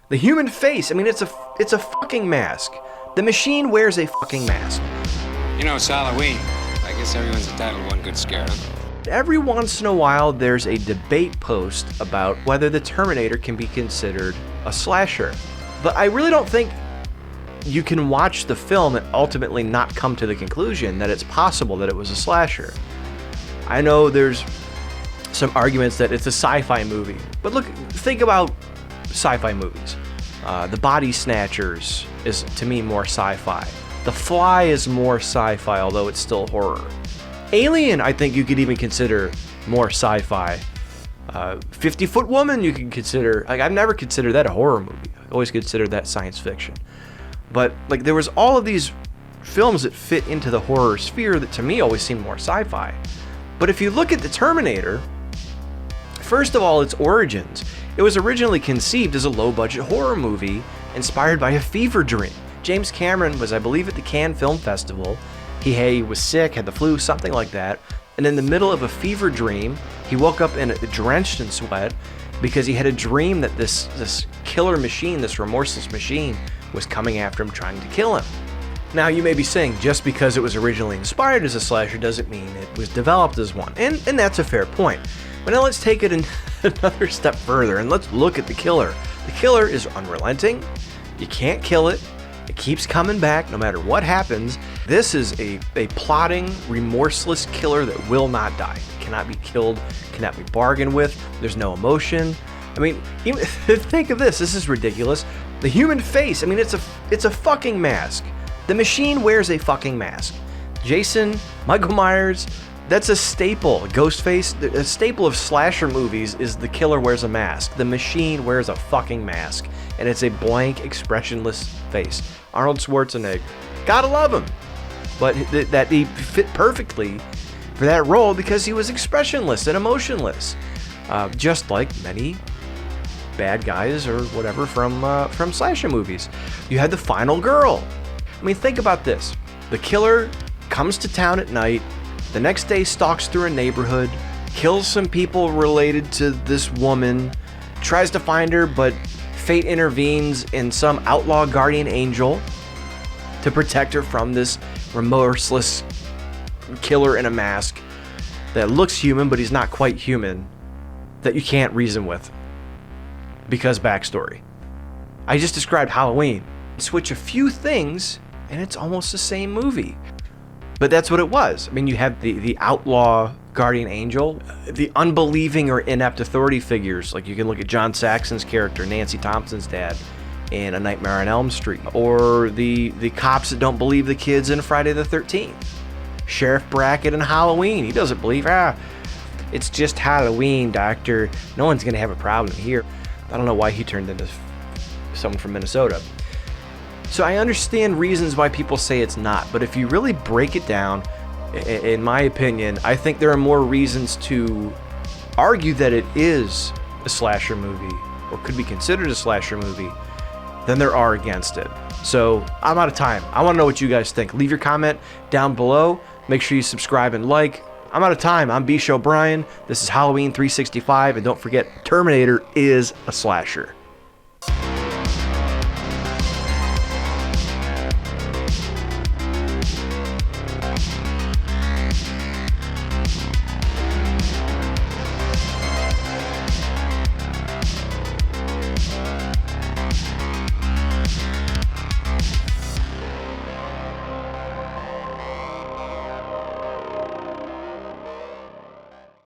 The human face, I mean, it's a fucking mask. The machine wears a fucking mask. You know, it's Halloween. I guess everyone's entitled to one good scare. Every once in a while, there's a debate post about whether the Terminator can be considered a slasher. But I really don't think you can watch the film and ultimately not come to the conclusion that it's possible that it was a slasher. I know there's some arguments that it's a sci-fi movie, but look, think about sci-fi movies. The Body Snatchers is, to me, more sci-fi. The Fly is more sci-fi, although it's still horror. Alien, I think you could even consider more sci-fi. 50-Foot Woman, you can consider. Like, I've never considered that a horror movie. I always considered that science fiction. But like, there was all of these films that fit into the horror sphere that to me always seemed more sci-fi. But if you look at the Terminator, first of all, its origins. It was originally conceived as a low-budget horror movie inspired by a fever dream. James Cameron was, I believe, at the Cannes Film Festival. He was sick, had the flu, something like that. And in the middle of a fever dream, he woke up drenched in sweat because he had a dream that this killer machine, this remorseless machine, was coming after him, trying to kill him. Now, you may be saying, just because it was originally inspired as a slasher doesn't mean it was developed as one. And that's a fair point. But now let's take it another step further and let's look at the killer. The killer is unrelenting. You can't kill it. It keeps coming back no matter what happens. This is a plotting, remorseless killer that will not die. Cannot be killed, cannot be bargained with. There's no emotion. I mean, even, think of this. This is ridiculous. The human face, I mean, it's a fucking mask. The machine wears a fucking mask. Jason, Michael Myers, that's a staple. Ghostface, a staple of slasher movies is the killer wears a mask. The machine wears a fucking mask. And it's a blank, expressionless face. Arnold Schwarzenegger, gotta love him. But that he fit perfectly for that role because he was expressionless and emotionless. Just like many bad guys or whatever from slasher movies. You had the final girl. I mean, think about this. The killer comes to town at night, the next day stalks through a neighborhood, kills some people related to this woman, tries to find her, but fate intervenes in some outlaw guardian angel to protect her from this remorseless killer in a mask that looks human, but he's not quite human, that you can't reason with. Because backstory. I just described Halloween. Switch a few things, and it's almost the same movie. But that's what it was. I mean, you have the outlaw guardian angel, the unbelieving or inept authority figures. Like, you can look at John Saxon's character, Nancy Thompson's dad, in A Nightmare on Elm Street. Or the cops that don't believe the kids in Friday the 13th. Sheriff Brackett in Halloween. He doesn't believe, it's just Halloween, doctor. No one's going to have a problem here. I don't know why he turned into someone from Minnesota. So I understand reasons why people say it's not, but if you really break it down, in my opinion, I think there are more reasons to argue that it is a slasher movie, or could be considered a slasher movie, than there are against it. So I'm out of time. I want to know what you guys think. Leave your comment down below. Make sure you subscribe and like. I'm out of time. I'm bshowbrian. This is Halloween 365, and don't forget, Terminator is a slasher.